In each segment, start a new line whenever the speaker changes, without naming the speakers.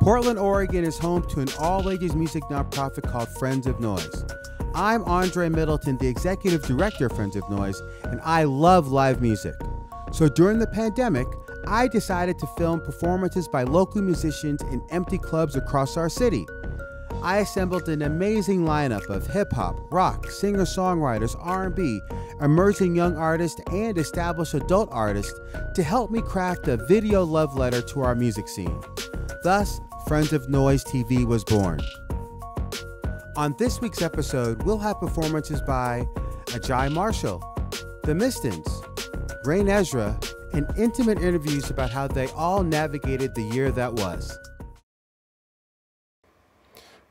Portland, Oregon is home to an all-ages music nonprofit called Friends of Noise. I'm Andre Middleton, the executive director of Friends of Noise, and I love live music. So during the pandemic, I decided to film performances by local musicians in empty clubs across our city. I assembled an amazing lineup of hip-hop, rock, singer-songwriters, R&B, emerging young artists, and established adult artists to help me craft a video love letter to our music scene. Thus, Friends of Noise TV was born. On this week's episode, we'll have performances by Agyei Marshall, the Mistons, Rain Ezra, and intimate interviews about how they all navigated the year that was.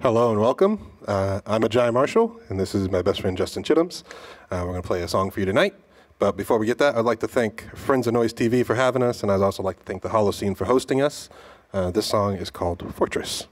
Hello and welcome. I'm Agyei Marshall, and this is my best friend Justin Chitums. We're going to play a song for you tonight. But before we get that, I'd like to thank Friends of Noise TV for having us, and I'd also like to thank the Holocene for hosting us. This song is called Fortress.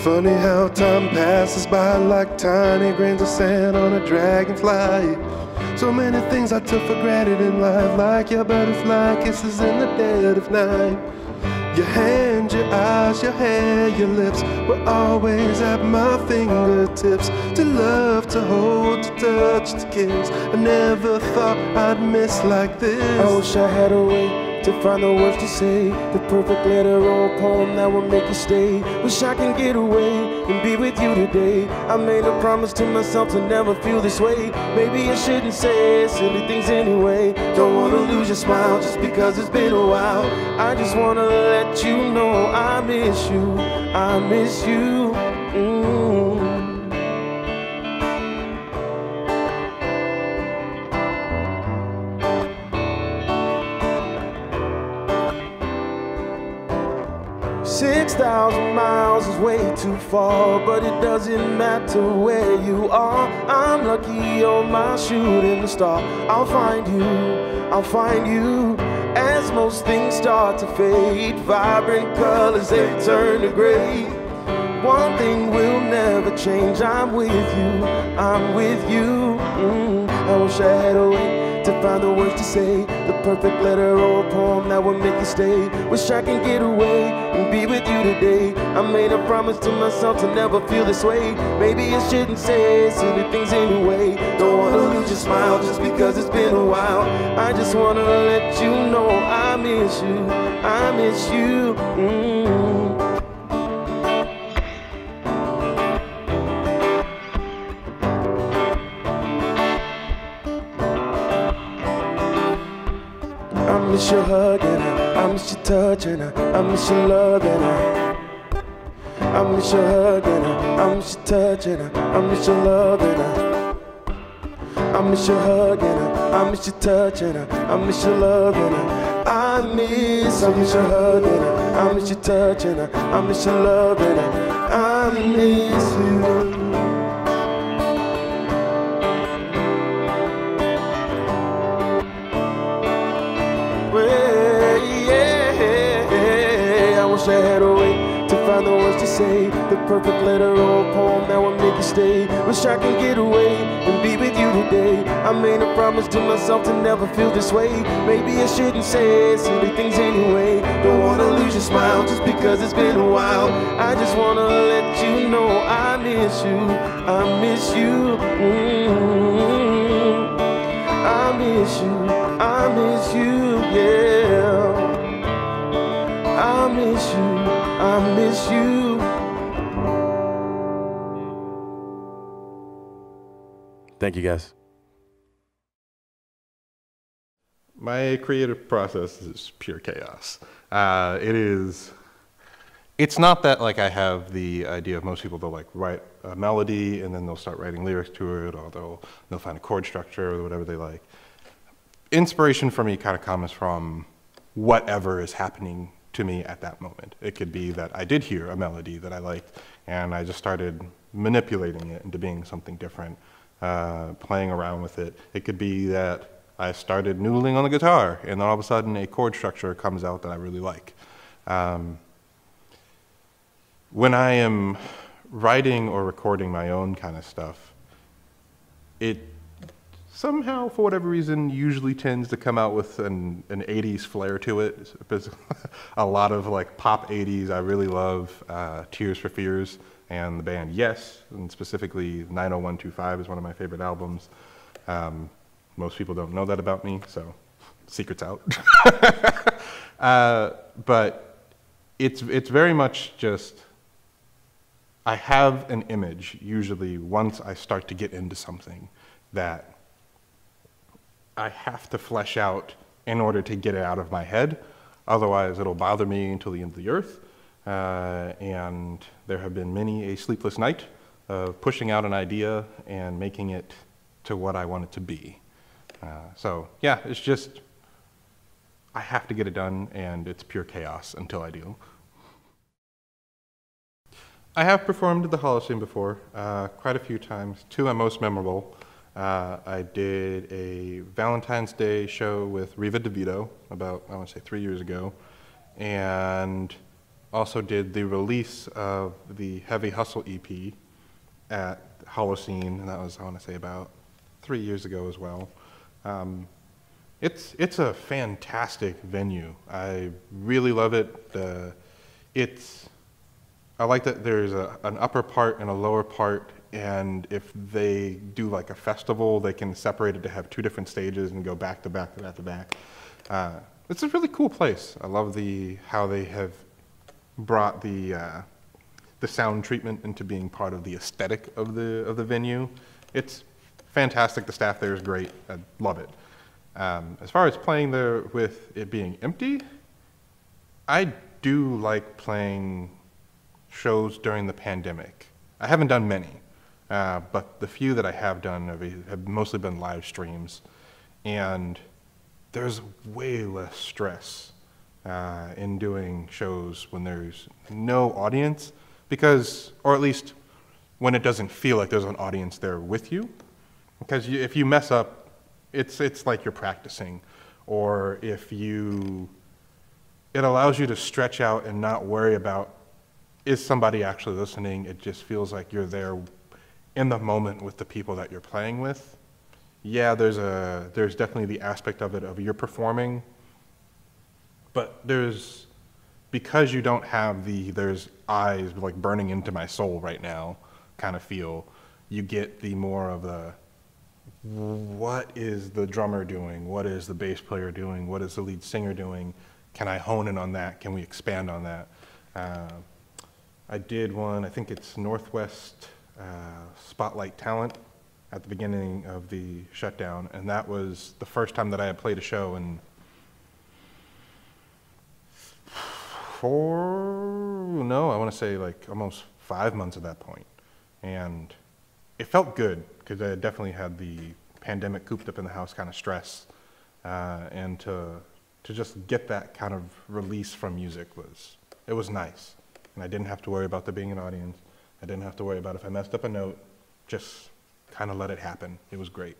Funny how time passes by like tiny grains of sand on a dragonfly. So many things I took for granted in life, like your butterfly kisses in the dead of night. Your hands, your eyes, your hair, your lips were always at my fingertips. To love, to hold, to touch, to kiss. I never thought I'd miss like this. I wish I had a way to find the words to say, the perfect letter or poem that will make you stay. Wish I can get away and be with you today. I made a promise to myself to never feel this way. Maybe I shouldn't say silly things anyway. Don't wanna lose your smile just because it's been a while. I just wanna let you know I miss you, I miss you. 6,000 miles is way too far, but it doesn't matter where you are. I'm lucky you're my shooting star. I'll find you, as most things start to fade. Vibrant colors, they turn to gray. One thing will never change, I'm with you, I'm with you. I wish I had a way to find the words to say, the perfect letter or a poem that would make you stay. Wish I can get away and be with you today. I made a promise to myself to never feel this way. Maybe I shouldn't say silly things anyway. Don't wanna lose your smile just because it's been a while. I just wanna let you know I miss you, I miss you. I miss your hug and I miss your touch and I miss your love and I miss your hug and I miss your touch and I miss your love and I miss your hug and I miss your touch and I miss your love and I miss your hug and I miss your touch and I miss your love and I miss you. I had a way to find the words to say, the perfect letter or a poem that will make you stay. Wish I can get away and be with you today. I made a promise to myself to never feel this way. Maybe I shouldn't say silly things anyway. Don't wanna lose your smile just because it's been a while. I just wanna let you know I miss you, I miss you. I miss you, I miss you, yeah. I miss you, I miss you. Thank you, guys.
My creative process is pure chaos. It is it's not that like I have the idea of most people, they'll like write a melody and then they'll start writing lyrics to it, or they'll find a chord structure or whatever they like. Inspiration for me kind of comes from whatever is happening to me at that moment. It could be that I did hear a melody that I liked and I just started manipulating it into being something different, playing around with it. It could be that I started noodling on the guitar and then all of a sudden a chord structure comes out that I really like. When I am writing or recording my own kind of stuff, it somehow, for whatever reason, usually tends to come out with an 80s flair to it. There's a lot of like pop 80s. I really love Tears for Fears and the band Yes, and specifically 90125 is one of my favorite albums. Most people don't know that about me, so secret's out. But it's very much just, I have an image, usually once I start to get into something, that I have to flesh out in order to get it out of my head. Otherwise, it'll bother me until the end of the earth. And there have been many a sleepless night of pushing out an idea and making it to what I want it to be. So yeah, it's just, I have to get it done, and it's pure chaos until I do. I have performed at the Holocene before, quite a few times. Two are most memorable. I did a Valentine's Day show with Riva DeVito about, I want to say 3 years ago, and also did the release of the Heavy Hustle EP at Holocene, and that was, I want to say, about 3 years ago as well. It's a fantastic venue. I really love it. I like that there's an upper part and a lower part, and if they do like a festival, they can separate it to have two different stages and go back to back to back to back. It's a really cool place. I love how they have brought the sound treatment into being part of the aesthetic of the venue. It's fantastic. The staff there is great. I love it. As far as playing there with it being empty, I do like playing shows during the pandemic. I haven't done many, but the few that I have done have mostly been live streams, and there's way less stress in doing shows when there's no audience, because, or at least when it doesn't feel like there's an audience there with you, because if you mess up, it's like you're practicing, or it allows you to stretch out and not worry about, is somebody actually listening? It just feels like you're there in the moment with the people that you're playing with. Yeah, there's definitely the aspect of it of you're performing, but because you don't have there's eyes like burning into my soul right now kind of feel, you get the more of the, what is the drummer doing? What is the bass player doing? What is the lead singer doing? Can I hone in on that? Can we expand on that? I did one, I think it's Northwest Spotlight Talent at the beginning of the shutdown, and that was the first time that I had played a show in I want to say like almost 5 months at that point. And it felt good, because I definitely had the pandemic cooped up in the house kind of stress, and to just get that kind of release from music was nice. And I didn't have to worry about there being an audience. I didn't have to worry about if I messed up a note, just kind of let it happen. It was great.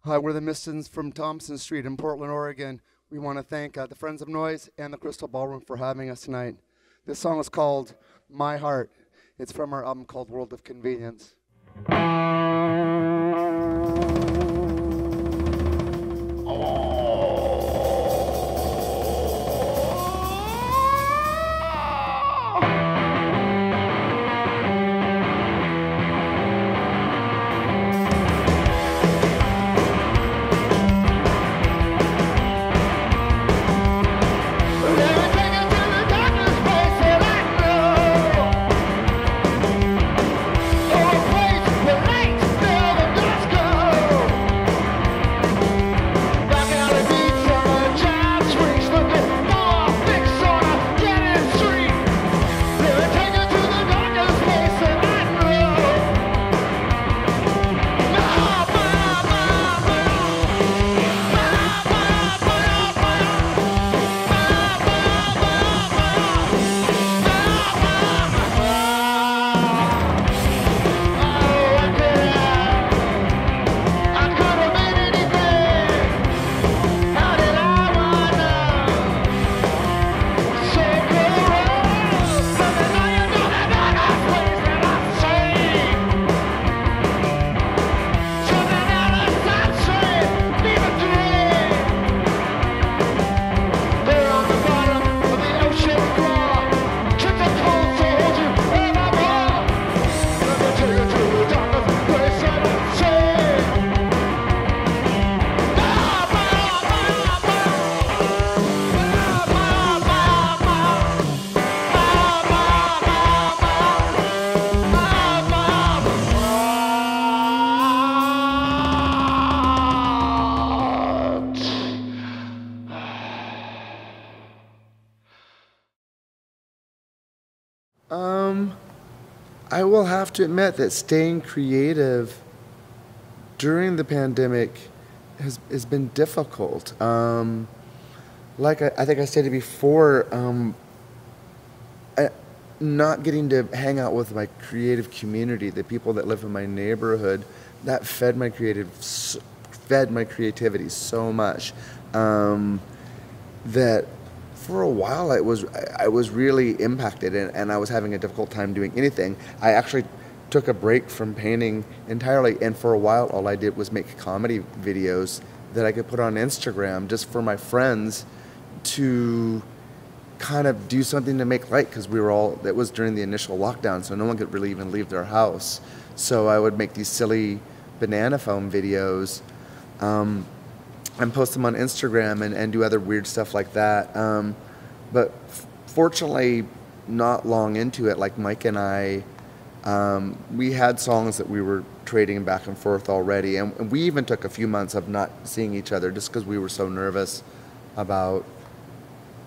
Hi, we're the Mistons from Thompson Street in Portland, Oregon. We want to thank the Friends of Noise and the Crystal Ballroom for having us tonight. This song is called My Heart. It's from our album called World of Convenience.
Oh, a place where lights fill the dark. I will have to admit that staying creative during the pandemic has been difficult. Like I think I stated before, not getting to hang out with my creative community, the people that live in my neighborhood, that fed my creativity so much, that for a while I was really impacted, and I was having a difficult time doing anything. I actually took a break from painting entirely, and for a while all I did was make comedy videos that I could put on Instagram just for my friends to kind of do something to make light, because that was during the initial lockdown, so no one could really even leave their house. So I would make these silly banana phone videos and post them on Instagram and do other weird stuff like that. But fortunately, not long into it, like Mike and I, we had songs that we were trading back and forth already, and we even took a few months of not seeing each other just because we were so nervous about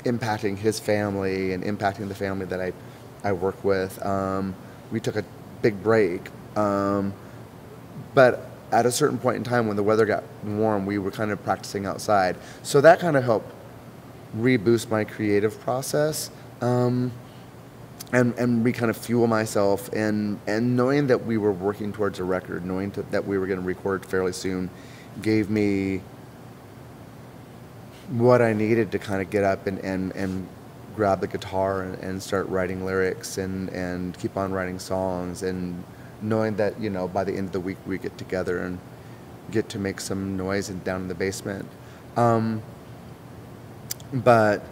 impacting his family and impacting the family that I work with. We took a big break. But at a certain point in time when the weather got warm, we were kind of practicing outside. So that kind of helped reboost my creative process, and kind of fuel myself. And knowing that we were working towards a record, knowing that we were going to record fairly soon, gave me what I needed to kind of get up and grab the guitar and start writing lyrics and keep on writing songs, and knowing that, you know, by the end of the week we get together and get to make some noise down in the basement. But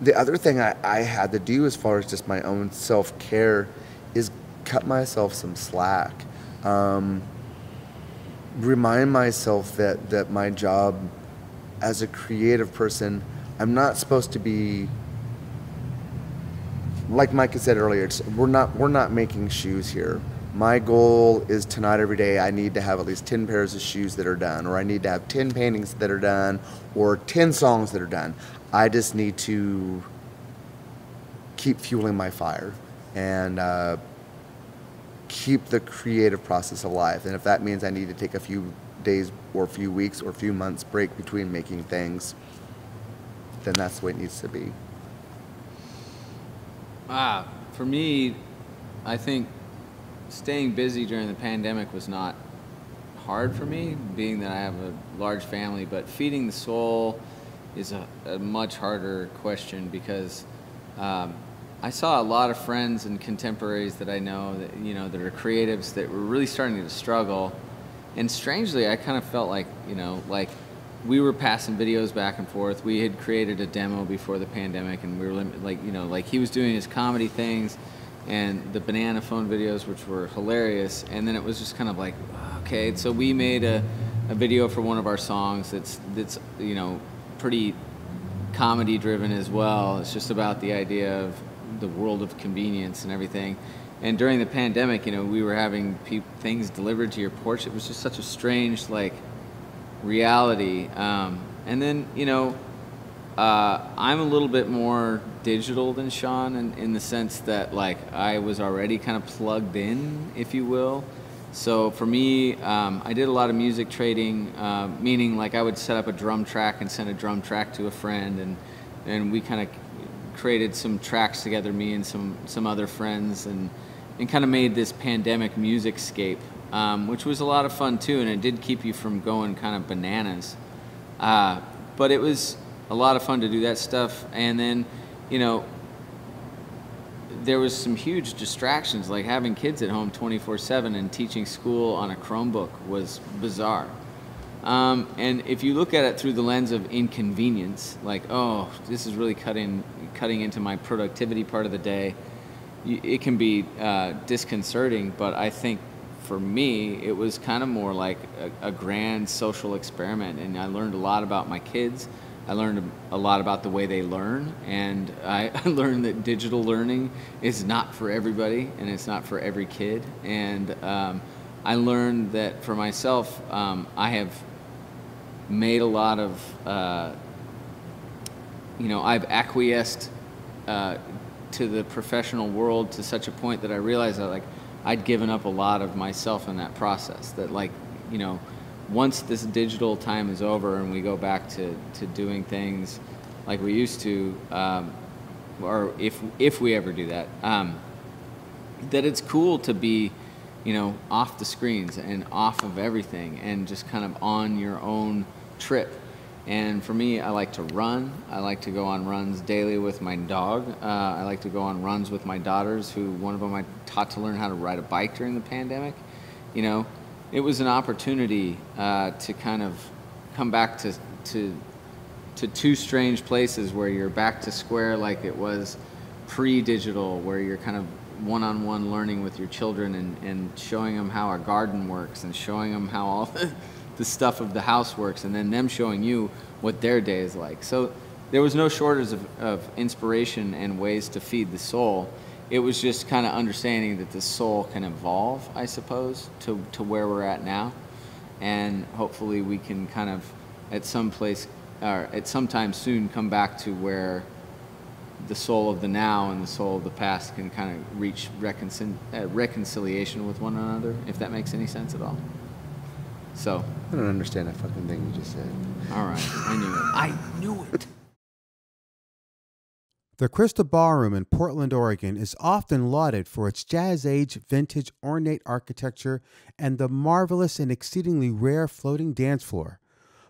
the other thing I had to do as far as just my own self-care is cut myself some slack. Remind myself that my job as a creative person, I'm not supposed to be, like Mike had said earlier, we're not making shoes here. My goal is to not every day I need to have at least 10 pairs of shoes that are done, or I need to have 10 paintings that are done, or 10 songs that are done. I just need to keep fueling my fire and keep the creative process alive. And if that means I need to take a few days or a few weeks or a few months break between making things, then that's the way it needs to be.
For me, I think staying busy during the pandemic was not hard for me, being that I have a large family, but feeding the soul is a much harder question, because I saw a lot of friends and contemporaries that I know that, you know, that are creatives that were really starting to struggle. And strangely, I kind of felt like, you know, like we were passing videos back and forth. We had created a demo before the pandemic, and we were like, you know, like he was doing his comedy things and the banana phone videos, which were hilarious. And then it was just kind of like, okay, so we made a video for one of our songs that's you know, pretty comedy driven as well. It's just about the idea of the world of convenience and everything. And during the pandemic, you know, we were having things delivered to your porch. It was just such a strange, like, reality. And then, you know, I'm a little bit more digital than Sean in the sense that, like, I was already kind of plugged in, if you will. So for me, I did a lot of music trading, meaning like I would set up a drum track and send a drum track to a friend, and we kind of created some tracks together, me and some other friends, and kind of made this pandemic music scape, which was a lot of fun too, and it did keep you from going kind of bananas. But it was a lot of fun to do that stuff. And then, you know, there was some huge distractions, like having kids at home 24/7 and teaching school on a Chromebook was bizarre. And if you look at it through the lens of inconvenience, like, oh, this is really cutting into my productivity part of the day, it can be disconcerting. But I think for me, it was kind of more like a grand social experiment, and I learned a lot about my kids. I learned a lot about the way they learn, and I learned that digital learning is not for everybody, and it's not for every kid. And I learned that for myself, I have made a lot of, you know, I've acquiesced to the professional world to such a point that I realized that, like, I'd given up a lot of myself in that process. That, like, you know, once this digital time is over and we go back to doing things like we used to, or if we ever do that, that it's cool to be, you know, off the screens and off of everything and just kind of on your own trip. And for me, I like to run. I like to go on runs daily with my dog. I like to go on runs with my daughters, who one of them I taught to learn how to ride a bike during the pandemic. You know, it was an opportunity to kind of come back to two strange places where you're back to square like it was pre-digital, where you're kind of one-on-one learning with your children and showing them how a garden works and showing them how all the stuff of the house works, and then them showing you what their day is like. So there was no shortage of inspiration and ways to feed the soul. It was just kind of understanding that the soul can evolve, I suppose, to where we're at now. And hopefully we can kind of at some time soon come back to where the soul of the now and the soul of the past can kind of reach reconciliation with one another, if that makes any sense at all. So
I don't understand a fucking thing you just said.
All right, I knew it. I knew it.
The Crystal Ballroom in Portland, Oregon is often lauded for its jazz-age, vintage, ornate architecture and the marvelous and exceedingly rare floating dance floor.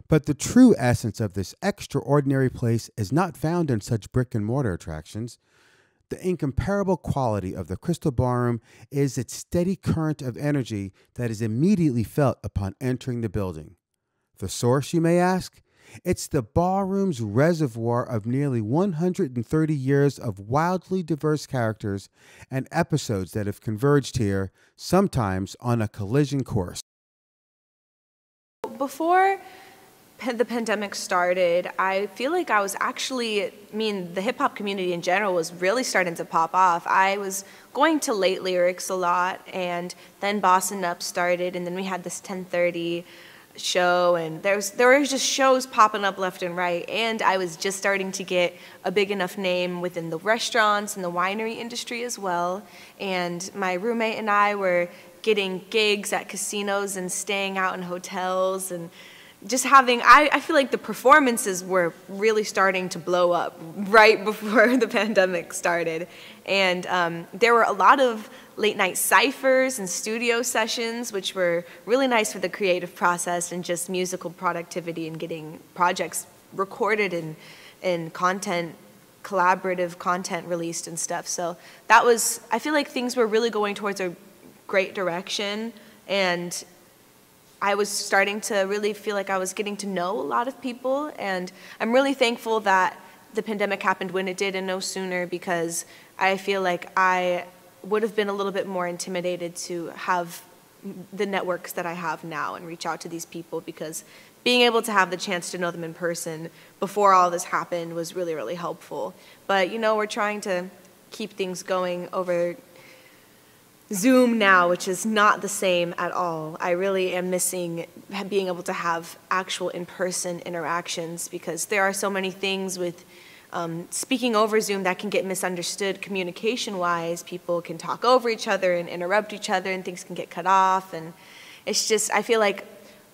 But the true essence of this extraordinary place is not found in such brick-and-mortar attractions. The incomparable quality of the Crystal Ballroom is its steady current of energy that is immediately felt upon entering the building. The source, you may ask? It's the ballroom's reservoir of nearly 130 years of wildly diverse characters and episodes that have converged here, sometimes on a collision course.
Before the pandemic started, I feel like I was actually, the hip-hop community in general was really starting to pop off. I was going to Late Lyrics a lot, and then Boston Up started, and then we had this 10:30 show, and there were just shows popping up left and right, and I was just starting to get a big enough name within the restaurants and the winery industry as well, and my roommate and I were getting gigs at casinos and staying out in hotels, and just having, I feel like the performances were really starting to blow up right before the pandemic started. And there were a lot of late night ciphers and studio sessions, which were really nice for the creative process and just musical productivity and getting projects recorded and content, collaborative content released and stuff. So that was, I feel like things were really going towards a great direction, and I was starting to really feel like I was getting to know a lot of people, and I'm really thankful that the pandemic happened when it did and no sooner, because I feel like I would have been a little bit more intimidated to have the networks that I have now and reach out to these people, because being able to have the chance to know them in person before all this happened was really, really helpful. But, you know, we're trying to keep things going over Zoom now, which is not the same at all. I really am missing being able to have actual in-person interactions, because there are so many things with speaking over Zoom that can get misunderstood communication-wise. People can talk over each other and interrupt each other, and things can get cut off. And it's just, I feel like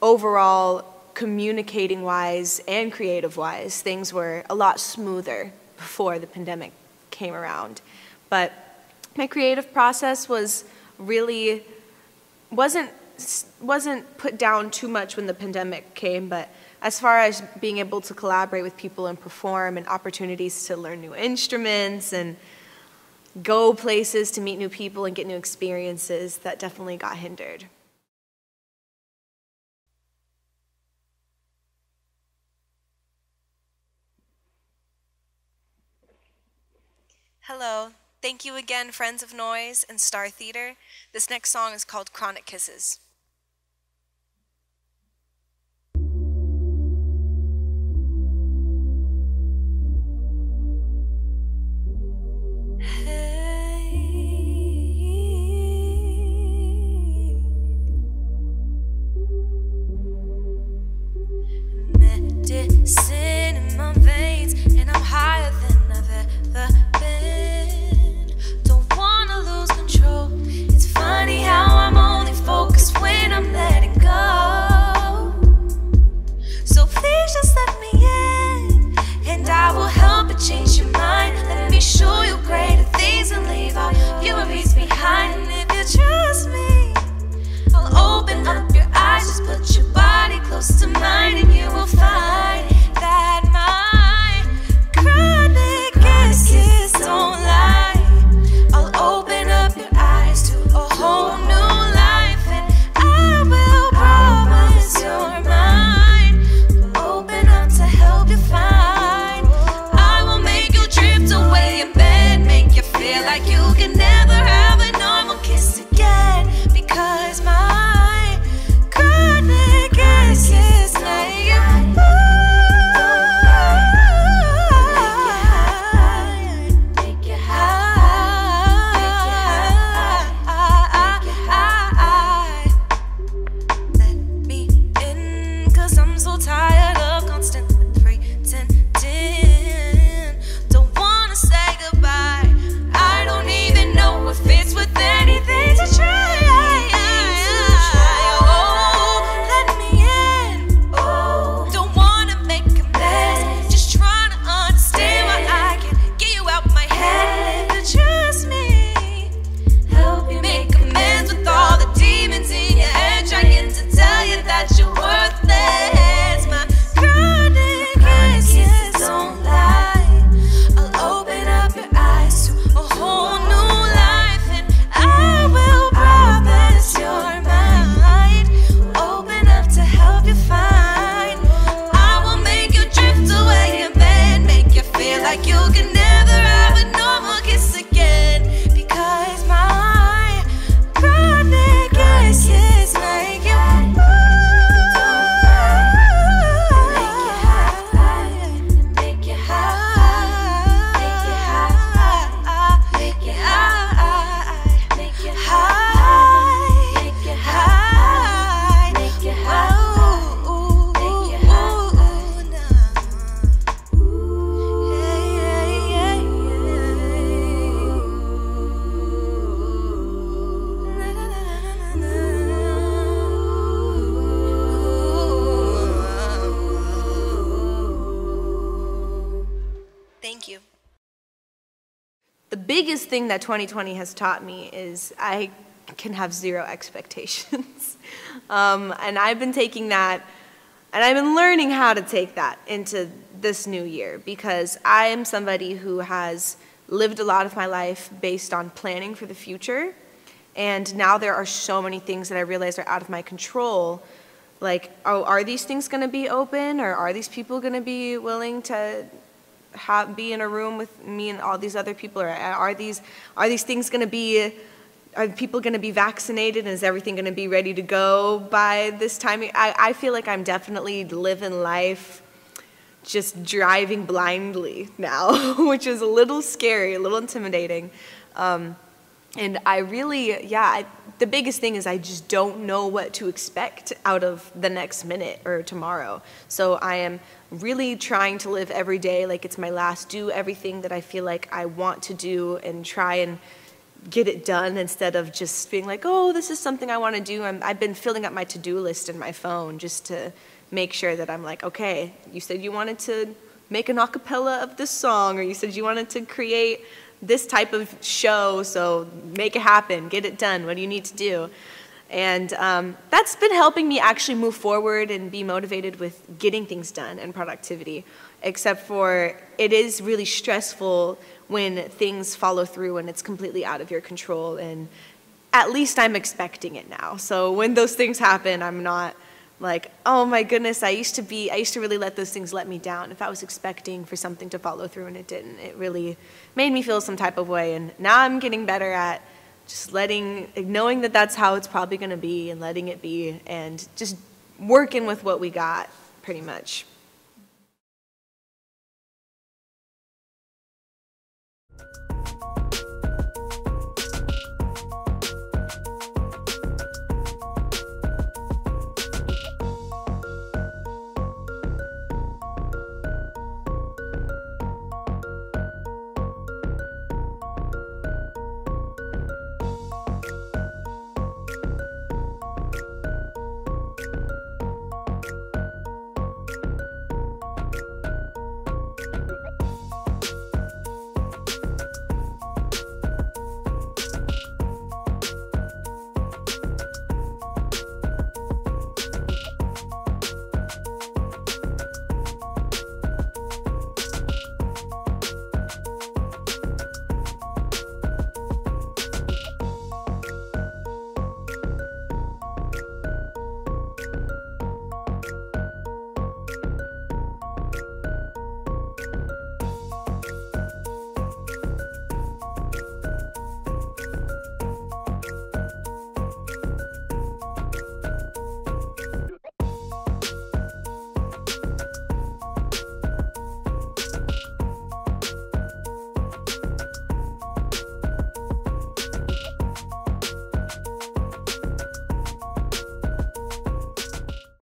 overall, communicating-wise and creative-wise, things were a lot smoother before the pandemic came around. But my creative process was really, wasn't put down too much when the pandemic came, but as far as being able to collaborate with people and perform, and opportunities to learn new instruments and go places to meet new people and get new experiences, that definitely got hindered.
Hello. Thank you again, Friends of Noise and Star Theater. This next song is called Chronic Kisses. Medicine in my veins, and I'm higher than I've ever been. Don't wanna lose control. It's funny close to mine, and you will find that my chronic kisses don't lie. I'll open up your eyes to a whole new life, and I will promise you're mine. Will open up to help you find. I will make you drift away in bed, make you feel like you can never have a normal kiss again, because my chronic kisses make you make you high. Let me in, 'cause I'm so tired of constantly pretending. Don't wanna say goodbye. I don't even know if it's worth anything to try. Oh, let me in. Oh, don't wanna make a mess. Just trying to understand why I can't get you out my head. But trust me, help you make amends with all the demons in your head, trying to tell you that you're worthless. My chronic kisses don't lie. I'll open up your eyes to a whole new life, and I will promise you're mine. Open up to help you find. I will make you drift away in bed, make you feel like you can never have a normal kiss again, because my chronic kisses make you make you high, make you high, make you high, make you high, make you high, make you high, make you Thank you.
The biggest thing that 2020 has taught me is I can have zero expectations. And I've been taking that, and I've been learning how to take that into this new year, because I am somebody who has lived a lot of my life based on planning for the future. And now there are so many things that I realize are out of my control. Like, oh, are these things going to be open, or are these people going to be willing to be in a room with me and all these other people, or are these things going to be, are people going to be vaccinated, and is everything going to be ready to go by this time? I feel like I'm definitely living life just driving blindly now, which is a little scary, a little intimidating. And I really, the biggest thing is I just don't know what to expect out of the next minute or tomorrow. So I am really trying to live every day like it's my last, do everything that I feel like I want to do and try and get it done, instead of just being like, oh, this is something I want to do. I've been filling up my to-do list in my phone just to make sure that I'm like, okay, you said you wanted to make an acapella of this song, or you said you wanted to create this type of show, so make it happen, get it done, what do you need to do? And that's been helping me actually move forward and be motivated with getting things done and productivity, except for it is really stressful when things follow through and it's completely out of your control, and at least I'm expecting it now. So when those things happen, I'm not like, oh my goodness, I used to really let those things let me down. If I was expecting for something to follow through and it didn't, it really made me feel some type of way. And now I'm getting better at just knowing that that's how it's probably gonna be, and letting it be, and just working with what we got, pretty much.